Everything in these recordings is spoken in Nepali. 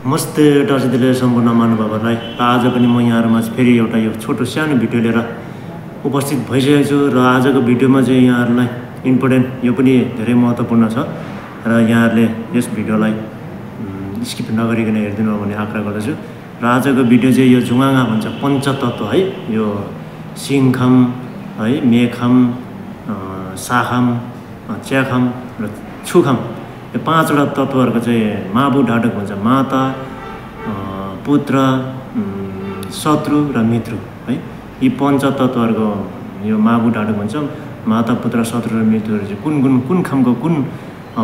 नमस्ते दर्शकले सम्पूर्ण महानुभावहरूलाई आज पनि म यहाँहरुमा फेरि एउटा यो छोटो सानो भिडियो लिएर उपस्थित भइसकेको छु र आजको भिडियोमा चाहिँ यहाँहरुलाई इम्पोर्टेन्ट यो पनि धेरै महत्त्वपूर्ण छ र यहाँहरुले यस भिडियोलाई स्किप नगरिकन हेर्दिनु भन्ने आग्रह गर्दछु र आजको भिडियो चाहिँ यो झुङाङा भन्छ पञ्चतत्व है यो सिङखाम है मेखाम साखाम च्याखाम र छुखाम यो पाँचवटा तत्त्वहरुको चाहिँ माबु ढाडक भन्छ माता पुत्र शत्रु र मित्र है यी पञ्चतत्त्वहरुको यो माबु ढाडक भन्छ माता पुत्र शत्रु र मित्रहरु चाहिँ कुन खामको कुन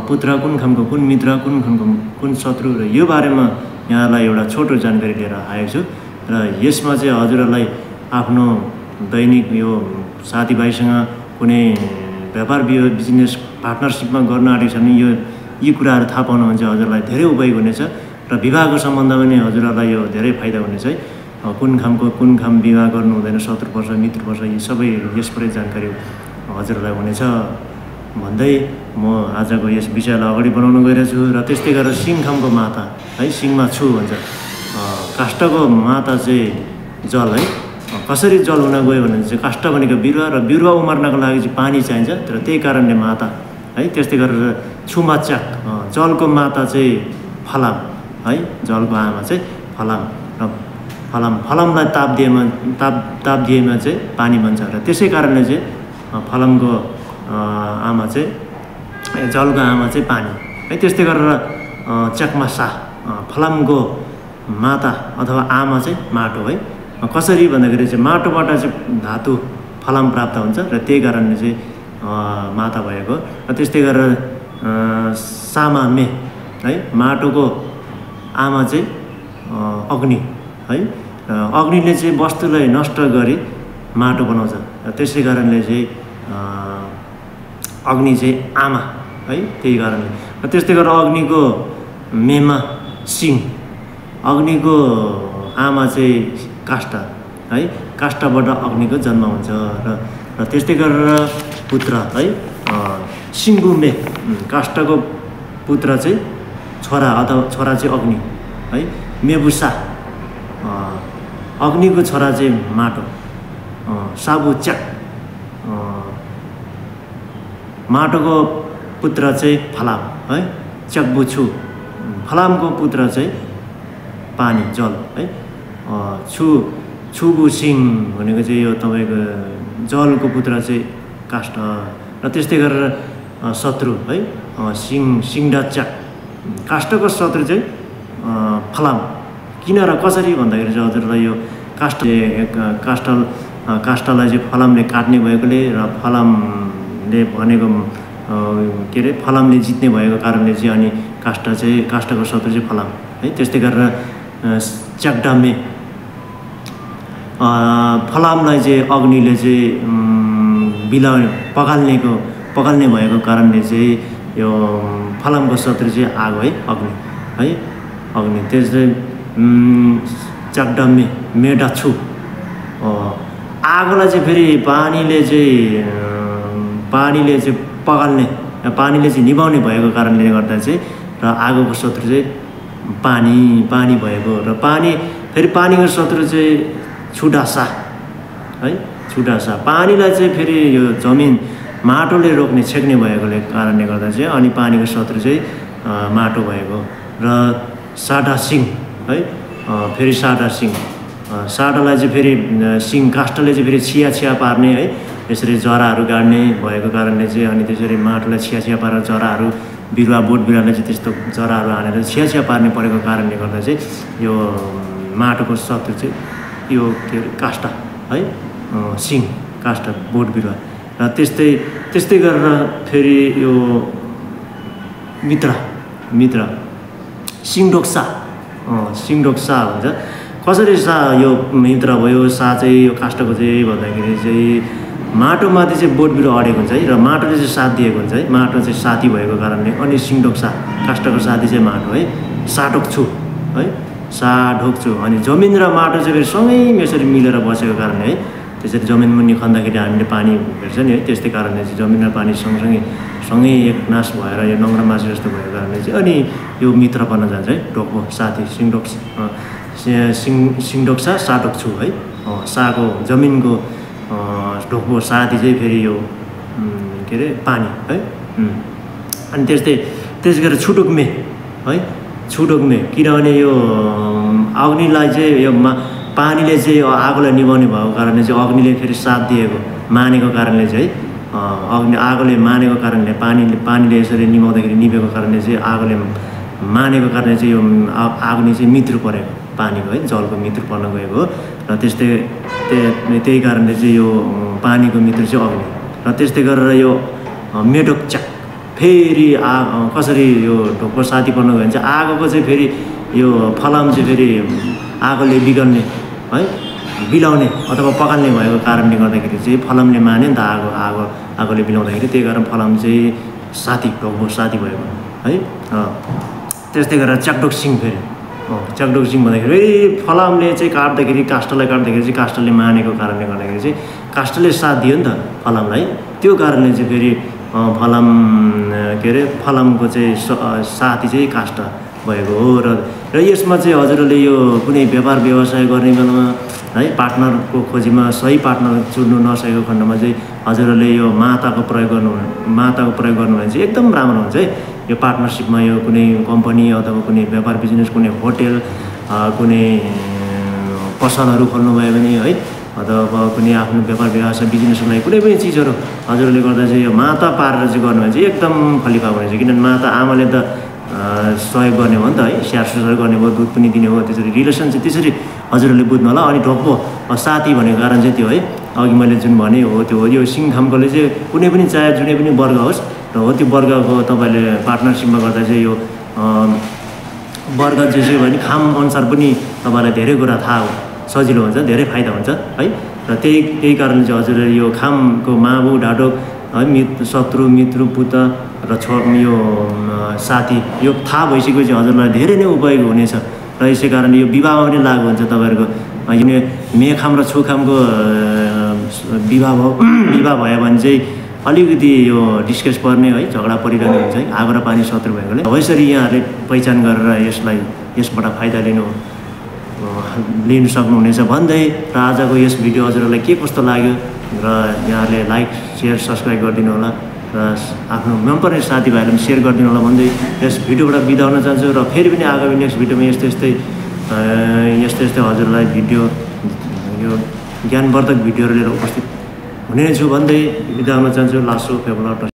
पुत्र कुन खामको कुन मित्र कुन खामको कुन शत्रु र यो बारेमा यहाँलाई एउटा छोटो जानकारी लिएर आएको छु र यसमा चाहिँ हजुरहरुलाई आफ्नो दैनिक यो साथीभाइसँग कुनै व्यापार बिजनेस पार्टनरशिपमा गर्न आँटेको छ भने यी कुराहरु थाहा पाउनुहुन्छ हजुरलाई धेरै उपयोग हुनेछ र विवाहको सम्बन्धमा पनि हजुरहरुलाई यो धेरै फाइदा हुनेछ है कुन खाम विवाह गर्नु हुँदैन शत्रु पर्छ मित्र पर्छ यी सबै यसबारे जानकारी हजुरलाई हुनेछ भन्दै म आजको यस विषयलाई अगाडि बढाउन गइरहेको छु र त्यस्तै गरेर सिङखामको माता है सिङमा छु भन्छ काष्ठको माता चाहिँ जल है कसरी जल हुन गयो भने चाहिँ काष्ठ भनेको बिरुवा र बिरुवा उमार्नको लागि चाहिँ पानी चाहिन्छ तर त्यही कारणले माता है त्यस्तै गरेर छुमा च्याक जलको माता चाहिँ फलाम है जलको आमा चाहिँ फलाम र फलामलाई ताप दिएमा चाहिँ पानी बन्छ र त्यसै कारणले चाहिँ फलामको आमा चाहिँ जलको आमा चाहिँ पानी है त्यस्तै गरेर च्याकमा सा फलामको माता अथवा आमा चाहिँ माटो है कसरी भन्दाखेरि चाहिँ माटोबाट चाहिँ धातु फलाम प्राप्त हुन्छ र त्यही कारणले चाहिँ माता भएको र त्यस्तै गरेर सामा मे है माटोको आमा चाहिँ अग्नि है अग्निले चाहिँ वस्तुलाई नष्ट गरी माटो बनाउँछ र त्यसै कारणले चाहिँ अग्नि चाहिँ आमा है त्यही कारणले र त्यस्तै गरेर अग्निको मेमा सिङ अग्निको आमा चाहिँ काष्ठ है काष्ठबाट अग्निको जन्म हुन्छ र त्यस्तै गरेर पुत्र है सिङ्गुमे काष्ठको पुत्र चाहिँ छोरा अथवा छोरा चाहिँ अग्नि है मेबुसा अग्निको छोरा चाहिँ माटो साबु च्याक माटोको पुत्र चाहिँ फलाम है च्याकबुछु फलामको पुत्र चाहिँ पानी जल है छुबु सिङ भनेको चाहिँ यो तपाईको जलको पुत्र चाहिँ काष्ठ र त्यस्तै गरेर शत्रु है सिङडा च्याक काष्ठको शत्रु चाहिँ फलाम किन र कसरी भन्दाखेरि चाहिँ हजुरलाई यो काष्ठलाई चाहिँ फलामले काट्ने भएकोले र फलामले भनेको के अरे फलामले जित्ने भएको कारणले चाहिँ अनि काष्ठको शत्रु चाहिँ फलाम है त्यस्तै गरेर च्याकडामे फलामलाई चाहिँ अग्निले चाहिँ पगाल्ने भएको कारणले चाहिँ यो फलामको शत्रु चाहिँ आगो है अग्नि त्यसले च्याकडामे मेडा छु आगोलाई चाहिँ फेरि पानीले चाहिँ पगाल्ने पानीले चाहिँ निभाउने भएको कारणले गर्दा चाहिँ र आगोको शत्रु चाहिँ पानी भएको र फेरि पानीको शत्रु चाहिँ छुडासा है छुडासा पानीलाई चाहिँ फेरि यो जमिन माटोले रोक्ने छेक्ने भएकोले कारणले गर्दा चाहिँ अनि पानीको शत्रु चाहिँ माटो भएको र साडा सिङ है फेरि साडा सिङ साडालाई चाहिँ फेरि सिङ काष्ठले चाहिँ फेरि छिया पार्ने है यसरी जराहरू गाड्ने भएको कारणले चाहिँ अनि त्यसरी माटोलाई छिया पारेर जराहरू बिरुवा बोट बिरुवालाई चाहिँ त्यस्तो जराहरू हानेर छिया पार्ने परेको कारणले गर्दा चाहिँ यो माटोको शत्रु चाहिँ यो के अरे काष्ठ है सिङ काष्ठ बोट बिरुवा र त्यस्तै गरेर फेरि यो मित्र सिङडोक्सा भन्छ कसरी सा यो मित्र भयो सा चाहिँ यो काष्ठको चाहिँ भन्दाखेरि चाहिँ माटोमाथि चाहिँ बोट बिरुवा अडेको हुन्छ है र माटोले चाहिँ साथ दिएको हुन्छ है माटो चाहिँ साथी भएको कारणले अनि सिङडोक्सा काष्ठको साथी चाहिँ माटो है साढोक्छु है साढोक्छु अनि जमिन र माटो चाहिँ फेरि सँगै यसरी मिलेर बसेको कारणले है त्यसरी जमिन मुनि खन्दाखेरि हामीले पानी भेट्छ नि है, त्यस्तै कारणले चाहिँ जमिन र पानी सँगै एक नाश भएर यो नङ्ग्रा मासु जस्तो भएको कारणले चाहिँ अनि यो मित्र बन्न जान्छ है। ढोक्पो साथी सिङडोक्सा साटोक्छु है, साको जमिनको ढोक्पो साथी चाहिँ फेरि यो के अरे पानी है। अनि त्यसै गरेर छुटुक्मे है, छुटुक्मे किनभने यो अग्निलाई चाहिँ यो पानीले चाहिँ यो आगोलाई निभाउने भएको कारणले चाहिँ अग्निले फेरि साथ दिएको मानेको कारणले चाहिँ आगोले मानेको कारणले पानीले यसरी निभाउँदाखेरि निभेको कारणले चाहिँ आगोले मानेको कारणले चाहिँ यो अग्नि चाहिँ मृत्यु परेको पानीको है, जलको मृत्यु पर्न गएको हो। र त्यही कारणले चाहिँ यो पानीको मृत्यु चाहिँ अग्नि। र त्यस्तै गरेर यो मेडोकच्याक फेरि कसरी यो ढोक्पो साथी पर्न गयो भने चाहिँ आगोको चाहिँ फेरि यो फलाम चाहिँ फेरि आगोले बिगाउने है, बिलाउने अथवा पकाल्ने भएको कारणले गर्दाखेरि चाहिँ फलामले माने नि त आगोले बिलाउँदाखेरि, त्यही कारण फलाम चाहिँ साथी ढोक्पो साथी भएको है। त्यस्तै गरेर च्याकडोकसिङ फेरि च्याकडोकसिङ भन्दाखेरि फेरि फलामले चाहिँ काष्ठलाई काट्दाखेरि चाहिँ काष्ठले मानेको कारणले गर्दाखेरि चाहिँ काष्ठले साथ दियो नि त फलामलाई, त्यो कारणले चाहिँ फेरि फलाम के अरे फलामको चाहिँ साथी चाहिँ काष्ठ भएको हो। र यसमा चाहिँ हजुरहरूले यो कुनै व्यापार व्यवसाय गर्ने बेलामा है पार्टनरको खोजीमा सही पार्टनर चुन्नु नसकेको खण्डमा चाहिँ हजुरहरूले यो माताको प्रयोग गर्नु भने चाहिँ एकदम राम्रो हुन्छ है। यो पार्टनरसिपमा यो कुनै कम्पनी अथवा कुनै व्यापार बिजनेस, कुनै होटेल, कुनै पसलहरू खोल्नुभयो भने है, अथवा कुनै आफ्नो व्यापार व्यवसाय बिजनेसको लागि कुनै पनि चिजहरू हजुरहरूले गर्दा चाहिँ यो माता पारेर चाहिँ गर्नुभयो भने चाहिँ एकदम फलिफा हुनेछ। किनभने माता आमाले त सहयोग गर्ने हो नि त है, स्याहार सुसार गर्ने भयो, दुध पनि दिने हो, त्यसरी रिलेसन चाहिँ त्यसरी हजुरहरूले बुझ्नु होला। अनि ढोक्पो साथी भनेको कारण चाहिँ त्यो है, अघि मैले जुन भने हो त्यो हो। यो सिङखामकोले चाहिँ कुनै पनि चाहे जुनै पनि वर्ग होस् र हो, त्यो वर्गको तपाईँले पार्टनरसिपमा गर्दा चाहिँ यो वर्ग चाहिँ भने खाम अनुसार पनि तपाईँलाई धेरै कुरा थाहा हो, सजिलो हुन्छ, धेरै फाइदा हुन्छ है। र त्यही कारणले चाहिँ हजुरले यो खामको माबु ढाडो है, शत्रु मित्रु पुत र यो साथी यो थाहा भइसकेपछि हजुरलाई धेरै नै उपयोग हुनेछ। र यसै कारणले यो विवाहमा पनि लागु हुन्छ तपाईँहरूको। यो मेखाम र छुखामको विवाह भयो भने चाहिँ अलिकति यो डिस्कस पर्ने है, झगडा परिरहने हुन्छ है, आगो र पानी शत्रु भएकोले। हो यसरी यहाँहरूले पहिचान गरेर यसबाट फाइदा लिनु सक्नुहुनेछ भन्दै र आजको यस भिडियो हजुरहरूलाई के कस्तो लाग्यो र यहाँहरूले लाइक सेयर सब्सक्राइब गरिदिनु होला र आफ्नो मनपर्ने साथीभाइहरूलाई पनि सेयर गरिदिनु होला भन्दै यस भिडियोबाट बिदा हुन चाहन्छु। र फेरि पनि आगामी नेक्स्ट भिडियोमा यस्तै हजुरलाई भिडियो यो ज्ञानवर्धक भिडियोहरू लिएर उपस्थित हुनेछु भन्दै बिदा हुन चाहन्छु। लासो फेब्रुअरी